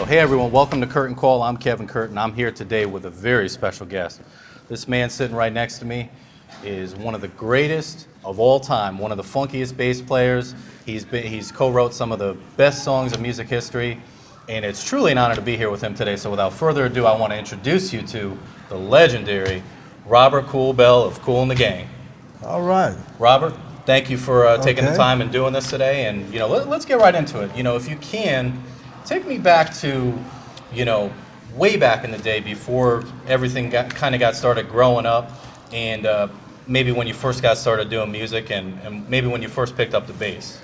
Hey everyone, welcome to Curtin Call. I'm Kevin Curtin. I'm here today with a very special guest. This man sitting right next to me is one of the greatest of all time, one of the funkiest bass players. He's co-wrote some of the best songs of music history, and it's truly an honor to be here with him today. So without further ado, I want to introduce you to the legendary Robert Kool Bell of Kool The Gang. All right. Robert, thank you for taking the time and doing this today. And let's get right into it. If you can, take me back to, way back in the day before everything got started growing up, and maybe when you first got started doing music, and maybe when you first picked up the bass.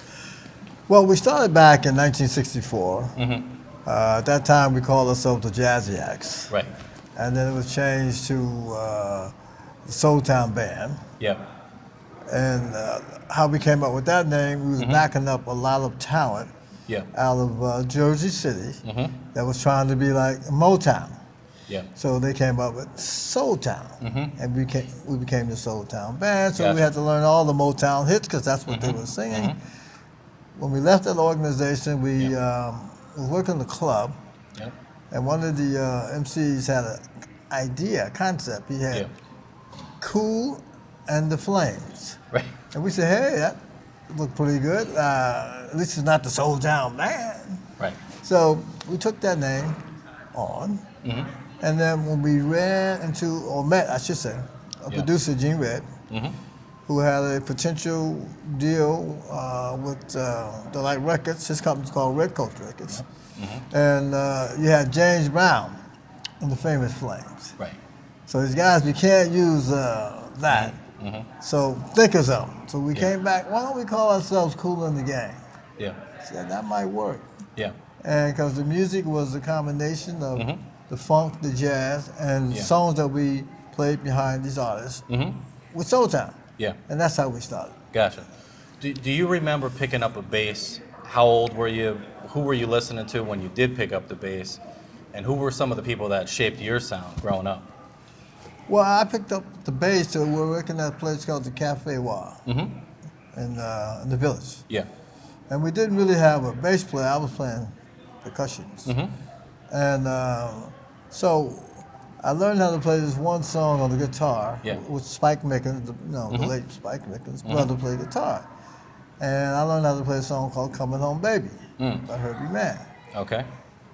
Well, we started back in 1964. Mm-hmm. At that time, we called ourselves the Jazzy Acts. Right. And then it was changed to the Soul Town Band. Yeah. And how we came up with that name, we was backing up a lot of talent out of Jersey City that was trying to be like Motown. Yeah. So they came up with Soul Town, and we became the Soul Town Band. So we had to learn all the Motown hits because that's what they were singing. When we left that organization, we was working in the club, and one of the MCs had an idea, a concept. He had Kool and the Flames. Right. And we said, hey, that looked pretty good. At least it's not the Soul Town Band. Right. So we took that name on. And then when we ran into, or met, I should say, a producer, Gene Red, who had a potential deal with the Light Records. His company's called Red Coast Records. And you had James Brown and the Famous Flames. Right. So these guys, we can't use that. So think of something. So we came back, why don't we call ourselves Kool The Gang? Yeah. Said that might work. Yeah. And because the music was a combination of the funk, the jazz, and songs that we played behind these artists with Soul Town. Yeah. And that's how we started. Gotcha. Do you remember picking up a bass? How old were you? Who were you listening to when you did pick up the bass? And who were some of the people that shaped your sound growing up? Well, I picked up the bass, so we were working at a place called the Cafe Wa in the village. Yeah. And we didn't really have a bass player. I was playing percussions. And so I learned how to play this one song on the guitar with Spike Mickens, the late Spike Mickens' brother played guitar. And I learned how to play a song called Coming Home Baby by Herbie Mann. Okay.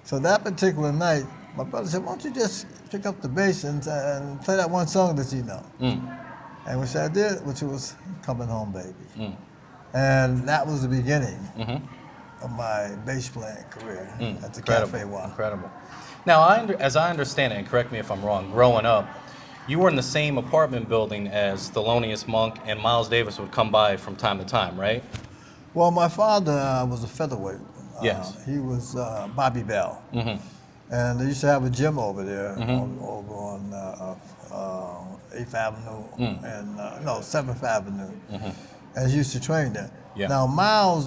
So that particular night, my brother said, why don't you just pick up the bass and play that one song that you know? And which I did, which was Coming Home Baby. And that was the beginning of my bass playing career at the Cafe Wa. Incredible. Now, as I understand it, and correct me if I'm wrong, growing up, you were in the same apartment building as Thelonious Monk and Miles Davis would come by from time to time, right? Well, my father was a featherweight. Yes. He was Bobby Bell. And they used to have a gym over there, over on 8th Avenue and 7th Avenue. And he used to train there. Yeah. Now Miles,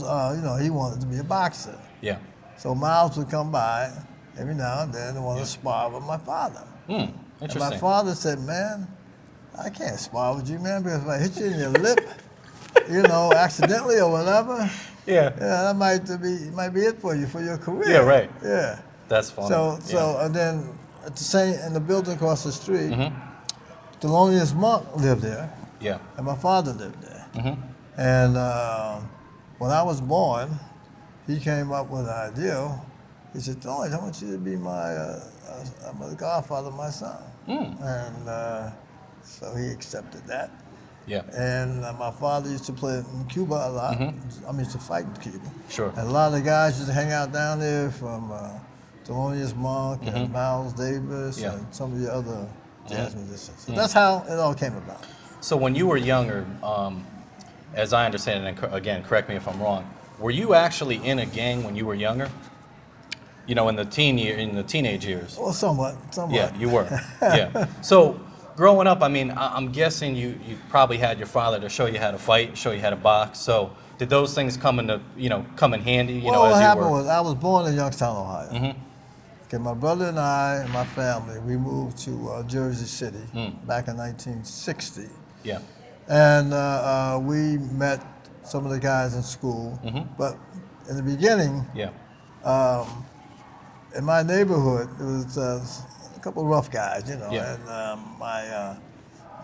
he wanted to be a boxer. Yeah. So Miles would come by every now and then and want to spar with my father. Interesting. And my father said, man, I can't spar with you, man, because if I hit you in your lip, accidentally or whatever, that might be it for you, for your career. Yeah, right. Yeah. That's funny. So and then in the building across the street, Thelonious Monk lived there. Yeah. And my father lived there. And when I was born, he came up with an idea. He said, Thelonious, I want you to be I'm the godfather of my son. And so he accepted that. Yeah. And my father used to play in Cuba a lot. I used to fight in Cuba. Sure. And a lot of the guys used to hang out down there from Thelonious Monk and Miles Davis and some of the other jazz musicians. So that's how it all came about. So when you were younger, as I understand it, and again, correct me if I'm wrong, were you actually in a gang when you were younger? In the teenage years? Well, somewhat. Yeah, you were. Yeah. So growing up, I'm guessing you probably had your father to show you how to fight, show you how to box. So did those things come in handy? What happened was I was born in Youngstown, Ohio. Okay, my brother and I and my family, we moved to Jersey City back in 1960. Yeah. And we met some of the guys in school. But in the beginning, in my neighborhood, there was a couple of rough guys, you know, Yeah. and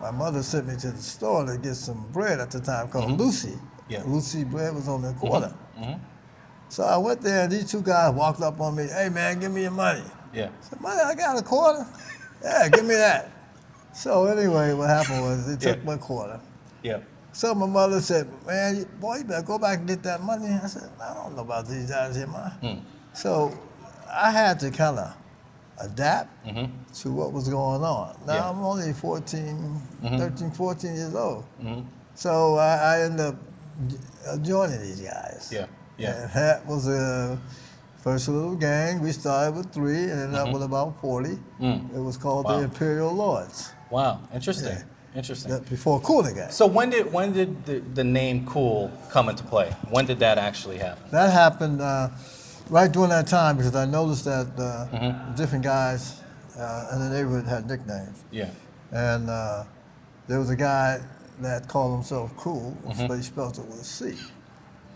my mother sent me to the store to get some bread at the time called Lucy. Yeah. Lucy bread was on the corner. Mm-hmm. So I went there, and these two guys walked up on me. Hey, man, give me your money. Yeah. I said, money? I got a quarter? Yeah, give me that. So anyway, what happened was they took my quarter. Yeah. So my mother said, man, boy, you better go back and get that money. I said, I don't know about these guys here, man. So I had to kind of adapt to what was going on. Now I'm only 13, 14 years old. So I ended up joining these guys. Yeah. Yeah. And that was a first little gang. We started with 3 and ended up with about 40. It was called the Imperial Lords. Wow. Interesting. Yeah. Interesting. Before Kool The Gang. So when did the name Kool come into play? When did that actually happen? That happened right during that time because I noticed that different guys in the neighborhood had nicknames. Yeah. And there was a guy that called himself Kool, but he spelled it with a C.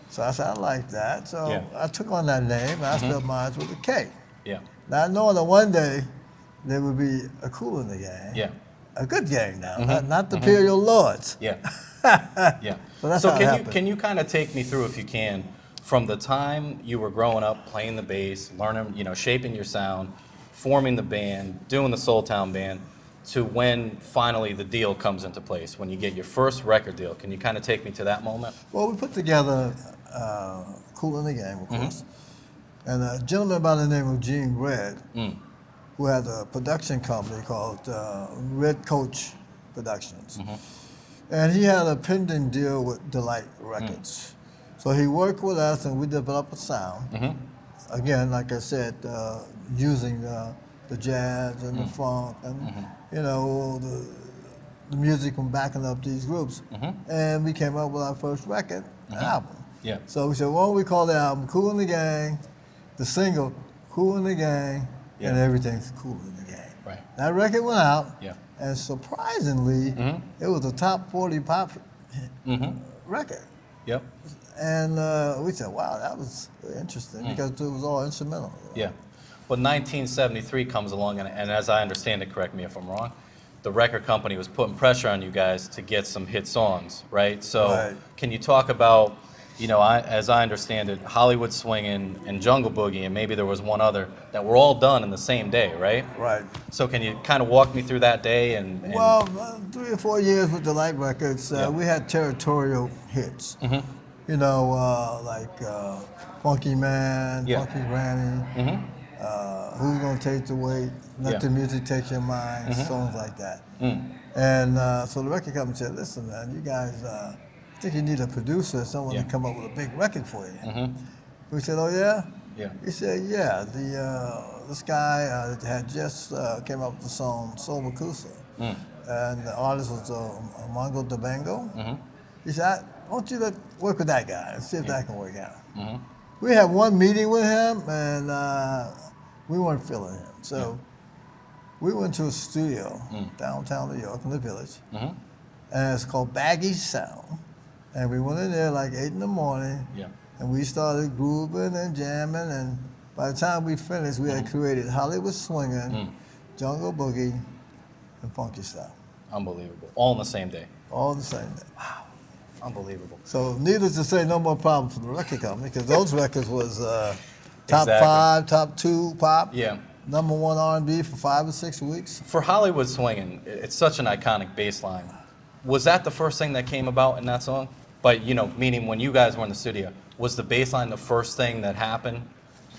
So I said, I like that. So I took on that name and I spelled mine with a K. Yeah. Not knowing that one day there would be a Kool in the gang. Yeah. A good gang now, not the Imperial Lords. Yeah. Yeah. So that's so how it happened. can you kind of take me through, if you can, from the time you were growing up, playing the bass, learning, shaping your sound, forming the band, doing the Soul Town band, to when finally the deal comes into place, when you get your first record deal. Can you kind of take me to that moment? Well, we put together Kool in the Gang, of course, and a gentleman by the name of Gene Red, who had a production company called Red Coach Productions. And he had a pending deal with Delight Records. So he worked with us and we developed a sound. Again, like I said, using the jazz and the funk and, the music from backing up these groups. And we came up with our first record, album. Yeah. So we said, why don't we call the album Kool in the Gang, the single Kool in the Gang, and everything's Kool in the Gang. Right. That record went out, and surprisingly, it was a top 40 pop record. Yep. And we said, wow, that was interesting because it was all instrumental. Yeah. But 1973 comes along, and as I understand it, correct me if I'm wrong, the record company was putting pressure on you guys to get some hit songs, right? So can you talk about, as I understand it, Hollywood Swingin' and Jungle Boogie, and maybe there was one other, that were all done in the same day, right? Right. So can you kind of walk me through that day? And Well, 3 or 4 years with Delight Records, we had territorial hits. Like Funky Man, Funky Granny, Who's Gonna Take the Weight, Let the Music Take Your Mind, songs like that. And so the record company said, listen, man, you guys, I think you need a producer, someone to come up with a big record for you. We said, oh yeah? Yeah. He said, yeah, this guy had just came up with the song Soul Makusa. And the artist was Mongo DeBango. He said, I want you to work with that guy and see if that can work out. We had one meeting with him and we weren't feeling him. So we went to a studio downtown New York in the Village. And it's called Baggy Sound. And we went in there like 8 in the morning. And we started grooving and jamming. And by the time we finished, we had created Hollywood Swingin', Jungle Boogie, and Funky Style. Unbelievable. All in the same day. All the same day. Wow. Unbelievable. So needless to say, no more problem for the record company because those records was top Exactly. 5, top 2 pop. Yeah. Number 1 R&B for 5 or 6 weeks. For Hollywood Swingin', it's such an iconic bass line. Was that the first thing that came about in that song? But, meaning when you guys were in the studio, was the bass line the first thing that happened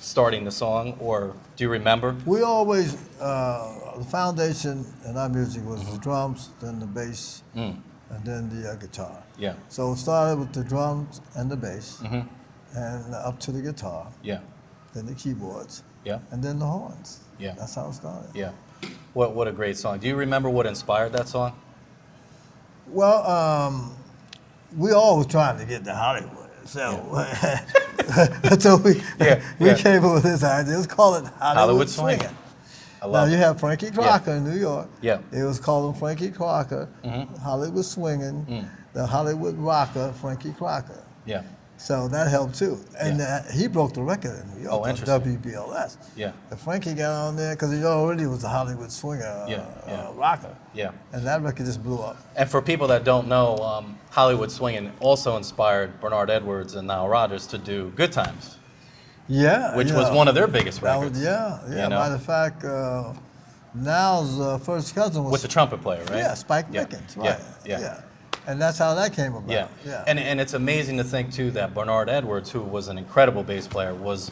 starting the song, or do you remember? We always, the foundation in our music was the drums, then the bass, and then the guitar. Yeah. So it started with the drums and the bass, and up to the guitar, Yeah. then the keyboards, Yeah. and then the horns. Yeah. That's how it started. Yeah. What a great song. Do you remember what inspired that song? Well, we always trying to get to Hollywood. So, so we came up with this idea. Let's call it Hollywood Swingin'. I Now love you it. have Frankie Crocker in New York. Yeah. It was called Frankie Crocker, Hollywood Swingin', the Hollywood Rocker, Frankie Crocker. Yeah. So that helped too. And he broke the record in New York on interesting. WBLS. Yeah. And Frankie got on there because he already was a Hollywood swinger rocker. Yeah. And that record just blew up. And for people that don't know, Hollywood Swingin' also inspired Bernard Edwards and Nile Rodgers to do Good Times. Yeah. Which was one of their biggest records. Yeah. You know? Matter of fact, Nile's first cousin was... With the trumpet player, right? Yeah, Spike Mickens, right. Yeah. And that's how that came about. Yeah. And it's amazing to think, too, that Bernard Edwards, who was an incredible bass player, was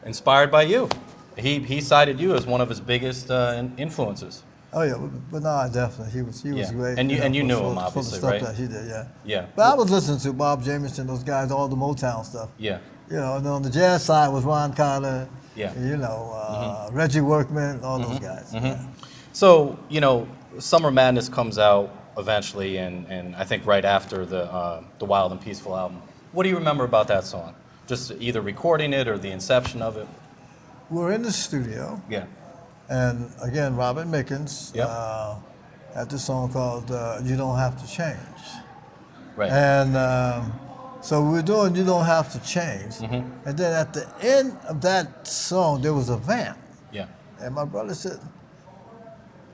inspired by you. He cited you as one of his biggest influences. Oh yeah, but no, definitely he was great. And you knew him, obviously, for the stuff right? that he did, yeah. Yeah. But I was listening to Bob Jameson, those guys, all the Motown stuff. Yeah. You know, and on the jazz side was Ron Carter. Yeah. You know, Reggie Workman, all those guys. Yeah. So, you know, Summer Madness comes out eventually, and I think right after the Wild and Peaceful album. What do you remember about that song? Just either recording it or the inception of it? We're in the studio. Yeah. And again, Robert Mickens had this song called You Don't Have to Change. Right. And so we were doing You Don't Have to Change. And then at the end of that song, there was a vamp. Yeah. And my brother said,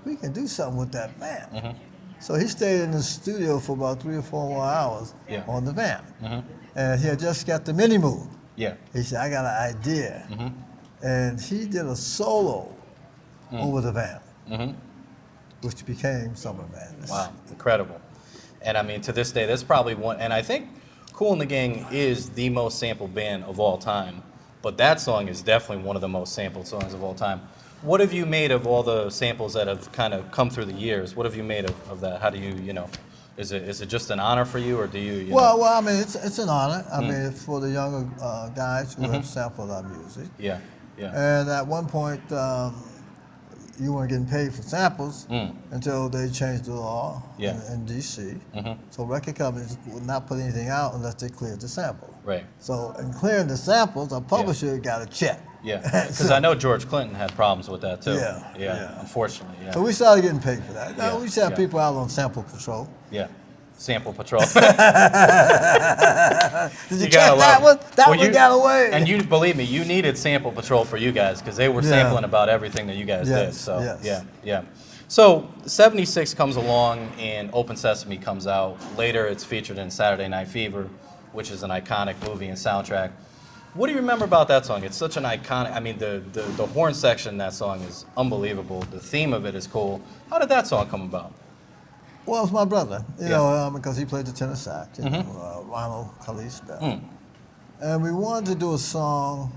we can do something with that vamp. So he stayed in the studio for about 3 or 4 more hours on the vamp. And he had just got the mini move. Yeah. He said, I got an idea. And he did a solo over the vamp, which became Summer Madness. Wow, incredible. And I mean, to this day, that's probably one, and I think Kool and the Gang is the most sampled band of all time, but that song is definitely one of the most sampled songs of all time. What have you made of all the samples that have kind of come through the years? What have you made of that? How do you, you know, is it just an honor for you, or do you, Well, I mean, it's an honor. I mean, for the younger guys who have sampled our music. Yeah, yeah. And at one point, you weren't getting paid for samples until they changed the law in D.C. So record companies would not put anything out unless they cleared the sample. Right. So in clearing the samples, a publisher got a check. Yeah, because I know George Clinton had problems with that too. Yeah. Unfortunately, yeah. So we started getting paid for that. Now, Yeah, we used to have yeah. people out on sample patrol. Yeah. Sample Patrol. Did you check that one? That one got away. And you believe me, you needed Sample Patrol for you guys because they were sampling about everything that you guys did. So yeah. So 76 comes along and Open Sesame comes out. Later it's featured in Saturday Night Fever, which is an iconic movie and soundtrack. What do you remember about that song? It's such an iconic, I mean, the horn section in that song is unbelievable. The theme of it is cool. How did that song come about? Well, it's my brother, you know, because he played the tenor sax, you know, Ronald Khalees Bell. And we wanted to do a song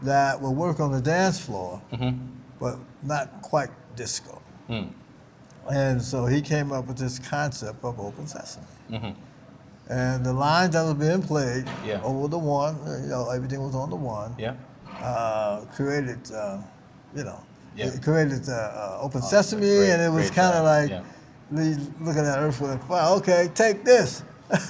that would work on the dance floor, but not quite disco. And so he came up with this concept of Open Sesame. And the lines that was being played over the one, you know, everything was on the one, created, you know, it created Open Sesame, and it was kind of like, looking at Earth, Wind and Fire. Okay, take this.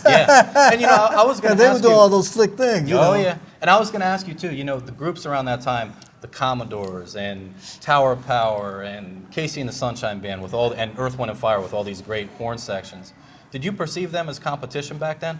And you know, I was going to ask they were doing all those slick things. You know? Yeah. And I was going to ask you too. You know, the groups around that time, the Commodores and Tower of Power and Casey and the Sunshine Band with all, and Earth, Wind and Fire with all these great horn sections. Did you perceive them as competition back then?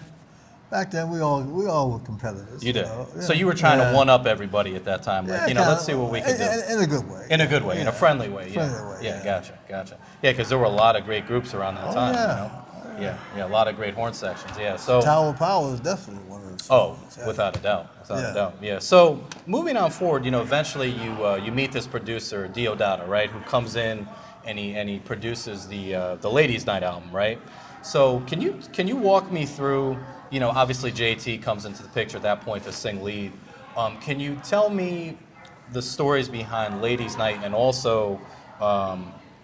Back then, we all were competitors. You did. Know? So you were trying to one up everybody at that time, like, you know, let's see what we can do. In a good way. In a good way, in a friendly way. Gotcha. Yeah, because there were a lot of great groups around that time. You know? Yeah, a lot of great horn sections. Yeah, so Tower of Power is definitely one of those. Oh, without a doubt. Without a doubt. Yeah. So moving on forward, you know, eventually you meet this producer Deodato, right, who comes in and he produces the Ladies' Night album, right? So can you walk me through? You know, obviously JT comes into the picture at that point to sing lead. Can you tell me the stories behind Ladies' Night and also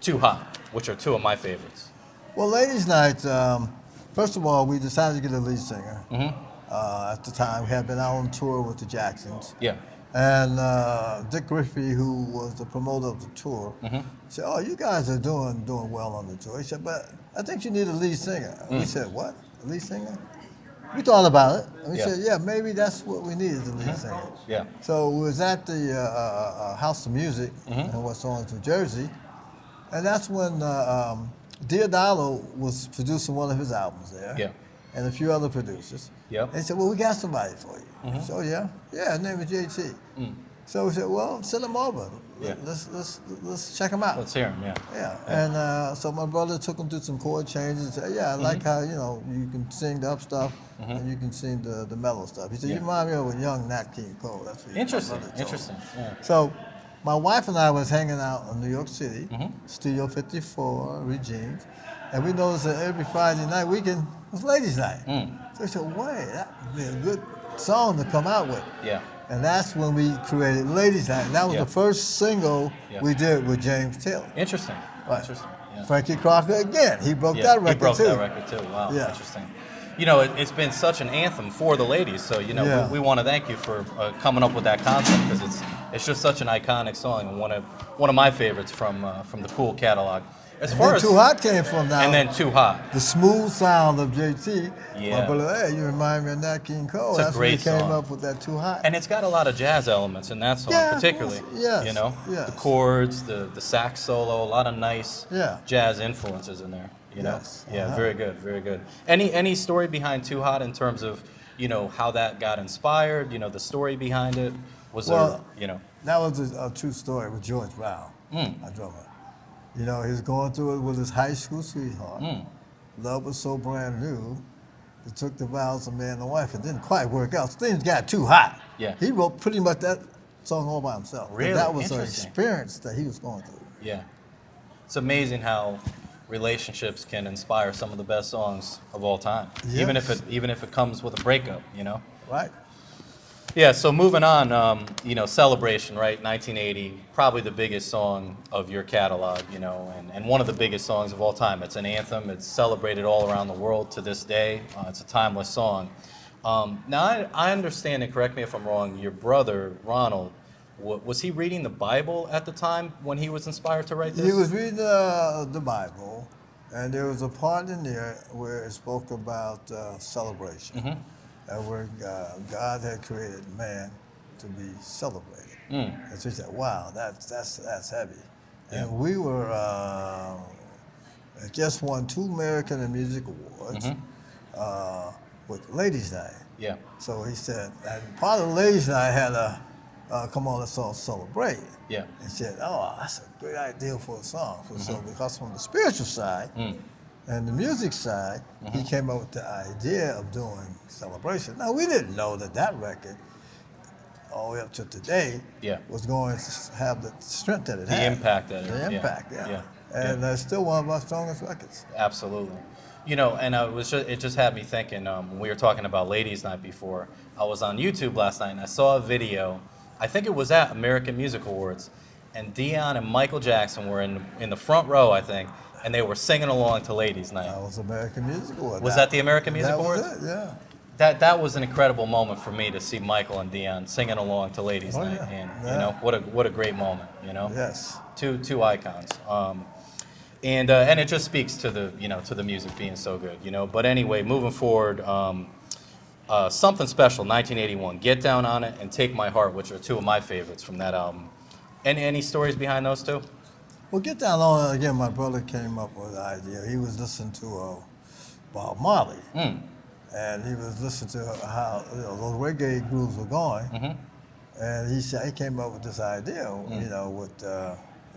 Too Hot, which are two of my favorites? Well, Ladies' Night, first of all, we decided to get a lead singer. At the time, we had been out on tour with the Jacksons. Yeah. And Dick Griffey, who was the promoter of the tour, said, "Oh, you guys are doing well on the tour." He said, "But I think you need a lead singer." We said, "What? A lead singer?" We thought about it, and we said, "Yeah, maybe that's what we need is a lead singer." Yeah. So we was at the House of Music in West Orange, New Jersey, and that's when Deodato was producing one of his albums there. Yeah. and a few other producers. Yep. They said, well, we got somebody for you. So yeah, his name is JT. So we said, well, send him over. Yeah. Let's check him out. Let's hear him. Yeah. Yeah, and so my brother took him through some chord changes and said, yeah, I like how, you can sing the up stuff and you can sing the mellow stuff. He said, you remind me of a young Nat King Cole. That's what Interesting. my brother told me. Yeah. So my wife and I was hanging out in New York City, Studio 54, Regine's, and we noticed that every Friday night weekend was Ladies' Night. So we said, wait, that would be a good song to come out with. Yeah. And that's when we created Ladies' Night. And that was the first single we did with James Taylor. Interesting. Right. Interesting. Yeah. Frankie Crocker again. He broke that record He broke too. that record too. Wow. Yeah. Interesting. It's been such an anthem for the ladies. So we want to thank you for coming up with that concept because it's just such an iconic song and one of my favorites from the Kool catalog. As far as Too Hot came from now. And then Too Hot. The smooth sound of JT. Yeah. My brother, hey, you remind me of Nat King Cole. It's a That's great when he came song. up with that Too Hot. And it's got a lot of jazz elements in that song, particularly. Yes. The chords, the sax solo, a lot of nice jazz influences in there. Yes. Yeah, very good, very good. Any story behind Too Hot in terms of how that got inspired? The story behind it was That was a true story with George Brown, my drummer. He was going through it with his high school sweetheart. Love was so brand new. They took the vows of man and wife. It didn't quite work out. Things got too hot. Yeah. He wrote pretty much that song all by himself. Really? That was an Interesting. experience that he was going through. Yeah. It's amazing how relationships can inspire some of the best songs of all time. Yes. Even if it comes with a breakup, Right. Yeah, so moving on, Celebration, right? 1980, probably the biggest song of your catalog, and one of the biggest songs of all time. It's an anthem. It's celebrated all around the world to this day. It's a timeless song. Now, I understand, and correct me if I'm wrong, your brother, Ronald, was he reading the Bible at the time when he was inspired to write this? He was reading the Bible, and there was a part in there where it spoke about celebration. And where God had created man to be celebrated. And so he said, wow, that's heavy. Yeah. And we were just won 2 American and Music Awards with Ladies' Night. Yeah. So he said, and part of Ladies' Night had a come on, let's all celebrate. Yeah. And said, oh, that's a great idea for a song. So because from the spiritual side, and the music side, he came up with the idea of doing Celebration. Now, we didn't know that record, all the way up to today, was going to have the strength that it had. The impact that it had. The impact, yeah. Yeah. And it's still one of our strongest records. Absolutely. And it just had me thinking, when we were talking about Ladies' Night before, I was on YouTube last night and I saw a video, I think it was at American Music Awards, and Dion and Michael Jackson were in the front row, I think, and they were singing along to Ladies' Night. That was American Music Awards. Was that the American Music Awards? That was it, yeah. That was an incredible moment for me to see Michael and Dion singing along to Ladies' Night, and what a great moment, Yes. Two icons, and it just speaks to the music being so good, But anyway, moving forward, Something Special, 1981, Get Down on It, and Take My Heart, which are 2 of my favorites from that album. Any stories behind those 2? Well, Get Down on It, again, my brother came up with the idea. He was listening to Bob Marley. And he was listening to how those reggae grooves were going. And he came up with this idea, with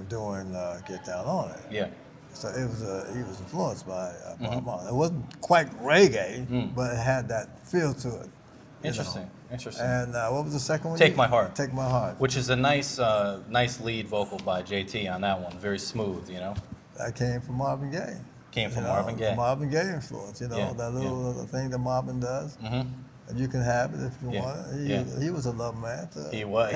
doing Get Down on It. Yeah. So he was influenced by Bob Marley. It wasn't quite reggae, but it had that feel to it. Interesting. Interesting. And what was the second one? Take My Heart. Take My Heart. Which is a nice lead vocal by JT on that one. Very smooth, That came from Marvin Gaye. Came from Marvin Gaye. Marvin Gaye influence, that little thing that Marvin does. And you can have it if you want it. He was a love man. He was,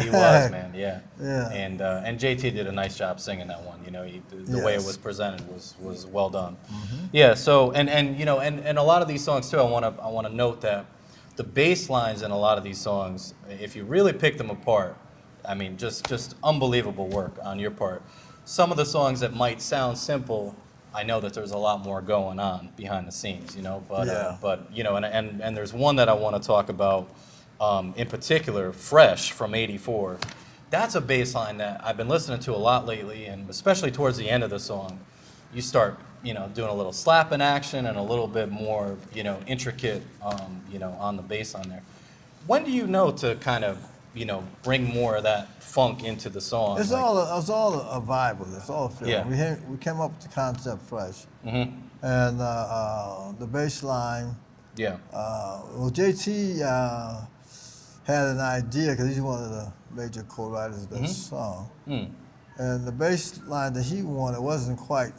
man, yeah. Yeah. And JT did a nice job singing that one. The way it was presented was well done. Yeah. So and a lot of these songs too. I want to note that the bass lines in a lot of these songs, if you really pick them apart, I mean, just unbelievable work on your part. Some of the songs that might sound simple, I know that there's a lot more going on behind the scenes, But and there's one that I want to talk about in particular, Fresh from '84. That's a bass line that I've been listening to a lot lately, and especially towards the end of the song, you start doing a little slapping action and a little bit more, intricate, on the bass on there. When do you know to kind of, bring more of that funk into the song? It's all a vibe with it. It's all a feeling. Yeah. We came up with the concept fresh, Mm-hmm. and the bass line. Yeah. Well, JT had an idea because he's one of the major co-writers of this song, and the bass line that he wanted wasn't quite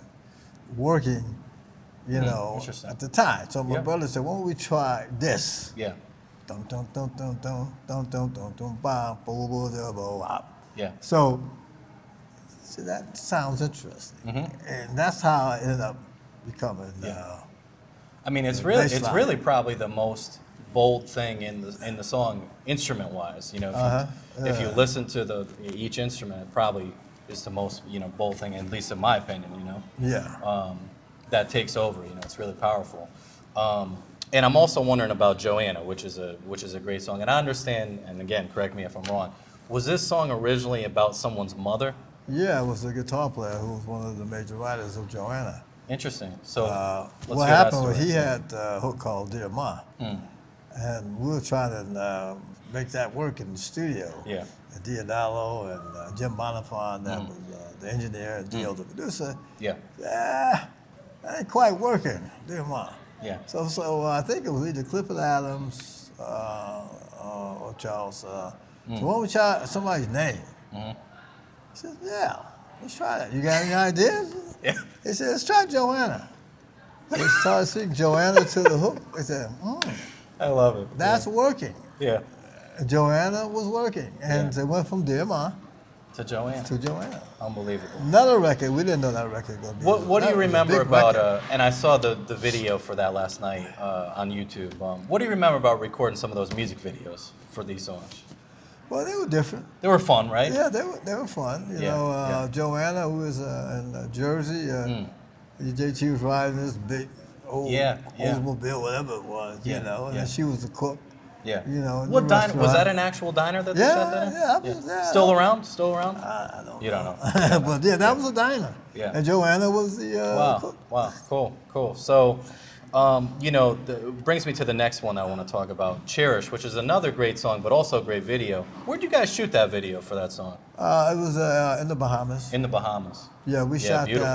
working, Interesting. at the time. So my Yeah. brother said, "Why don't we try this?" Yeah. Dum dum dum dum dum dum dum dum dum ba bo bo da bo wop. Yeah. So, see, that sounds interesting, and that's how it ended up becoming. I mean, it's the really bass it's line. really probably the most bold thing in the song, instrument wise. If you listen to each instrument, it probably is the most bold thing, at least in my opinion. Yeah. That takes over. It's really powerful. And I'm also wondering about Joanna, which is a great song. And I understand, and again, correct me if I'm wrong. Was this song originally about someone's mother? Yeah, it was a guitar player who was one of the major writers of Joanna. Interesting. So let's What hear that happened was story. he had a hook called Dear Ma, and we were trying to make that work in the studio. Yeah. And Diodalo and Jim Bonifant, that was the engineer, and Dio the producer. Yeah. That ain't quite working, Dear Ma. Yeah. So I think it was either Clifford Adams or Charles. So why don't we try somebody's name? He said, yeah, let's try that. You got any ideas? Yeah. He said, let's try Joanna. So we started singing Joanna to the hook. They said, I love it. that's working. Yeah. Joanna was working. And they went from Dear Ma To Joanna. to Joanna. Unbelievable. Another record, we didn't know that record was going to be. What do that you was a remember big about? record. And I saw the video for that last night on YouTube. What do you remember about recording some of those music videos for these songs? Well, they were different. They were fun, right? Yeah, they were fun. Yeah. Joanna, who was in Jersey, JT was riding this big old Oldsmobile, whatever it was, and then she was the cook. Yeah. In What the diner? Was restaurant. that an actual diner that they shot that in? Yeah, I was there. Still around? Still around? I don't You don't know. but yeah, that was a diner. Yeah. And Joanna was the Wow. cook. Wow. Cool. So, it brings me to the next one I want to talk about, Cherish, which is another great song, but also a great video. Where'd you guys shoot that video for that song? It was in the Bahamas. In the Bahamas. Yeah, we shot beautiful.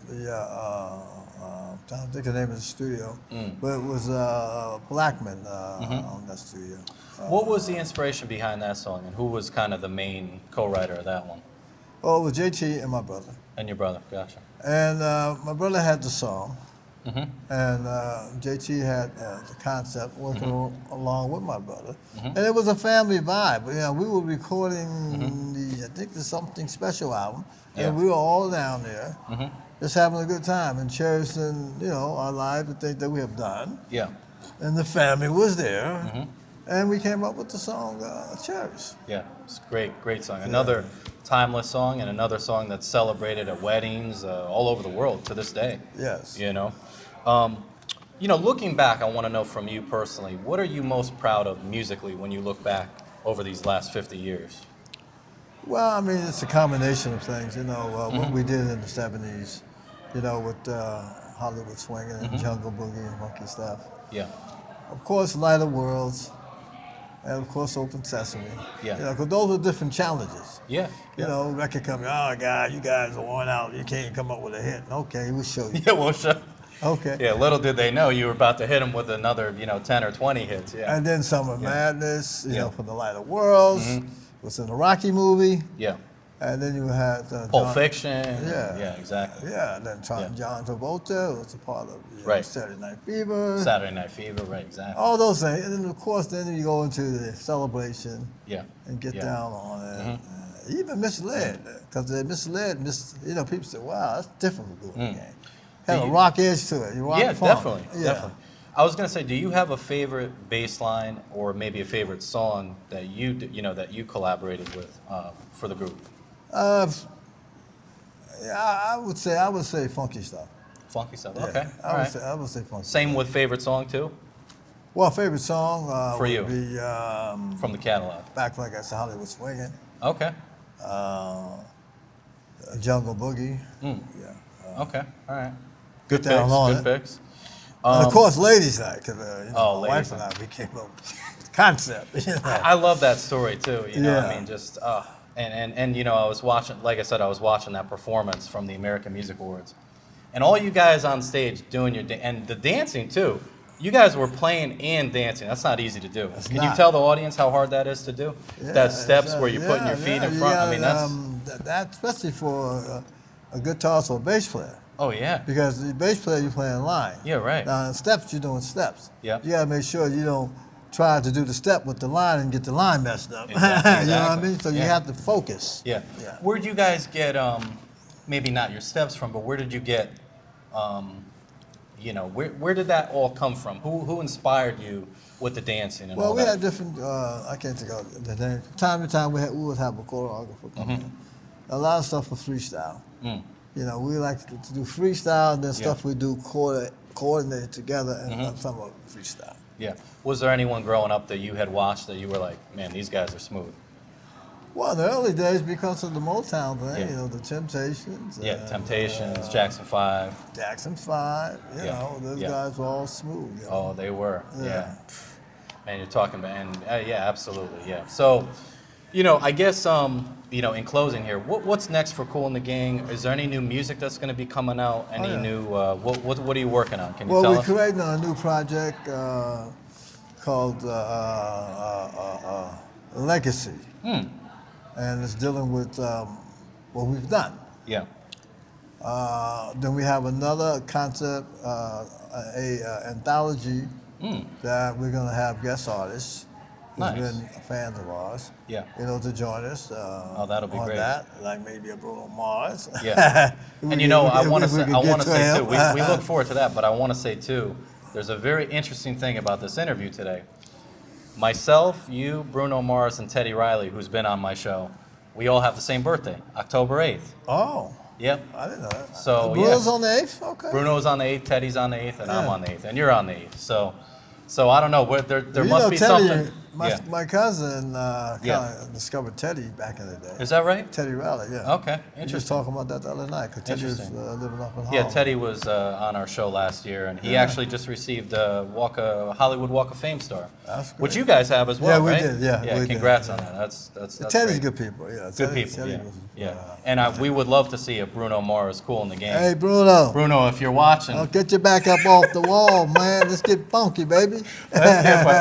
that. I'm trying to think of the name of the studio, but it was Blackman on that studio. What was the inspiration behind that song, and who was kind of the main co-writer of that one? Oh, it was JT and my brother. And your brother, gotcha. And my brother had the song, and JT had the concept working along with my brother. And it was a family vibe. We were recording I think the Something Special album, and we were all down there, just having a good time and cherishing, our life, the things that we have done. Yeah. And the family was there, and we came up with the song Cherish. Yeah, it's a great song. Another timeless song, and another song that's celebrated at weddings all over the world to this day. Yes. Looking back, I want to know from you personally, what are you most proud of musically when you look back over these last 50 years? Well, I mean, it's a combination of things, what we did in the 70s, with Hollywood swinging and jungle boogie and funky stuff. Yeah. Of course, Lighter Worlds, and of course, Open Sesame. Yeah. Because those are different challenges. Yeah. Record company, oh, God, you guys are worn out. You can't come up with a hit. Okay, we'll show you. Yeah, well, sure. Okay. Yeah, little did they know you were about to hit them with another, 10 or 20 hits. Yeah. And then Summer Madness, from the Lighter Worlds. It was in the Rocky movie. Yeah. And then you had Pulp Fiction. Yeah. Yeah, exactly. Yeah, and then John Travolta was a part of Right. Saturday Night Fever. Saturday Night Fever, right, exactly. All those things. And then, of course, then you go into the celebration Yeah. and get down on it. Even Misled, because Misled, people say, wow, that's different from Kool The Gang. Had a rock edge to it. You rock funk. Definitely. I was gonna say, do you have a favorite bass line or maybe a favorite song that you collaborated with for the group? I would say funky stuff. Funky stuff. Yeah, Okay. I would say funky. Same with favorite song too, Well, favorite song For would you. be from the catalog. Back Like I Said, Hollywood Swinging, Okay. Jungle Boogie. Yeah. Okay, all right. Get Good down picks, on good it. picks. And of course, ladies' night, because Oh, my wife ladies' and night. I, we came up with the concept. You know? I love that story too. You know, I Yeah. mean, just and you know, I was watching. Like I said, I was watching that performance from the American Music Awards, and all you guys on stage doing your and the dancing too. You guys were playing and dancing. That's not easy to do. Can you not. tell the audience how hard that is to do? Yeah, That steps it's, where you're putting your feet in you front. I gotta, mean, that's that especially for a guitarist or a bass player. oh yeah, Because the bass player, you're playing line. yeah, right. Now, in steps, you're doing steps. Yeah. You got to make sure you don't try to do the step with the line and get the line messed up. Exactly, You know what I exactly. mean? So you Yeah. have to focus. Yeah. Yeah. Where'd you guys get maybe not your steps from, but where did you get you know, where did that all come from? Who inspired you with the dancing and Well, all we that? had different, I can't think of the name. From time to time, we would have a choreographer come in. A lot of stuff was freestyle. Mm. You know, we like to do freestyle, and then Yeah. stuff we do coordinated together, and some of it freestyle. Yeah. Was there anyone growing up that you had watched that you were like, man, these guys are smooth? Well, in the early days, because of the Motown thing, Yeah. you know, the Temptations. Yeah, Temptations, Jackson 5. Jackson 5, you Yeah. know, those Yeah. guys were all smooth. You know? Oh, they were. Yeah. Yeah. Man, you're talking about, and yeah, absolutely, yeah. So, you know, I guess, you know, in closing here, what's next for Kool and the Gang? Is there any new music that's going to be coming out? Any yeah. new, what are you working on? Can you Well, tell we're us? creating a new project called Legacy, and it's dealing with what we've done. Yeah. Then we have another concept, anthology that we're going to have guest artists who's Nice. been fans of ours. Yeah. You know, to join us. That'll be on great. that, like maybe a Bruno Mars. Yeah. And you know, I want to if we say, could I get want to to say him. too, we look forward to that, but I want to say too, there's a very interesting thing about this interview today. Myself, you, Bruno Mars, and Teddy Riley, who's been on my show, we all have the same birthday, October 8th. Oh, Yep. I didn't know that. So, Bruno's yeah. on the 8th? Okay. Bruno's on the 8th, Teddy's on the 8th, and I'm Yeah. on the 8th, and you're on the 8th. So I don't know, there You must know, be Teddy, something. My, my cousin kind Yeah. of discovered Teddy back in the day. Is that right? Teddy Riley, yeah. Okay, We just interesting. talking about that the other night because Teddy was Interesting. living up in Harlem. Yeah, Teddy was on our show last year, and he Yeah. actually just received a Hollywood Walk of Fame star, That's great. which you guys have as well, Yeah, we right? did, yeah, Yeah, we did, congrats yeah. on that. That's Teddy's great. good people, yeah. Good people, Teddy yeah. was, Yeah. And we would love to see a Bruno Mars Kool in the Gang. Hey, Bruno. Bruno, if you're watching, Get your back up off the wall, man. Let's get funky, baby.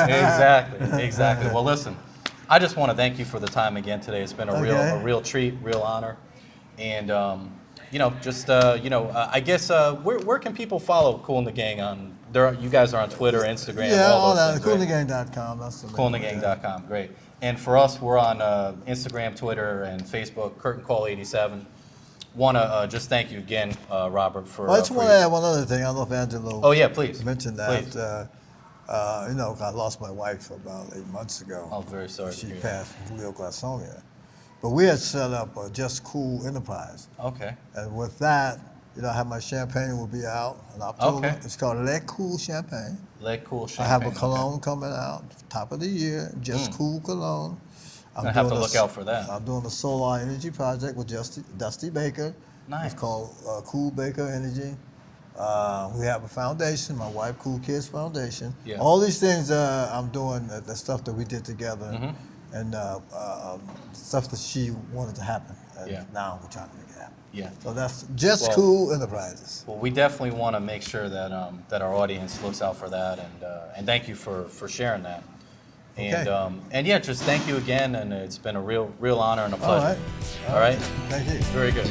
Exactly. Well, listen, I just want to thank you for the time again today. It's been a real treat, real honor, and you know, just I guess where can people follow Kool and the Gang on? You guys are on Twitter, Instagram, Yeah, all all those that. things. Right? KoolTheGang.com. That's the name. KoolandTheGang.com. Great. And for us, we're on Instagram, Twitter, and Facebook. Curtin Call 87. Want to just thank you again, Robert, for. Well, I just for want to add one other thing. I don't know if Angelo. Oh yeah, please. Mentioned that. Please. You know, I lost my wife about 8 months ago. I'm very sorry. She to hear passed from glioblastoma. But we had set up a Just Cool Enterprise. that. Okay. And with that, you know, I have my champagne will be out in October. Okay. It's called Le Cool Champagne. Leg Cool Champagne. I have a okay. cologne coming out, top of the year, Just Cool Cologne. I have to doing look out for that. I'm doing a solar energy project with Dusty Baker. Nice. It's called Cool Baker Energy. We have a foundation, my wife, Cool Kids Foundation. Yeah. All these things I'm doing, the stuff that we did together, and stuff that she wanted to happen. And Yeah. now we're trying to make it happen. Yeah. So that's Just Well- Cool Enterprises. Well, we definitely want to make sure that that our audience looks out for that, and thank you for sharing that. And Okay. and yeah, just thank you again, and it's been a real honor and a pleasure. All right. All right. Thank you. Very good.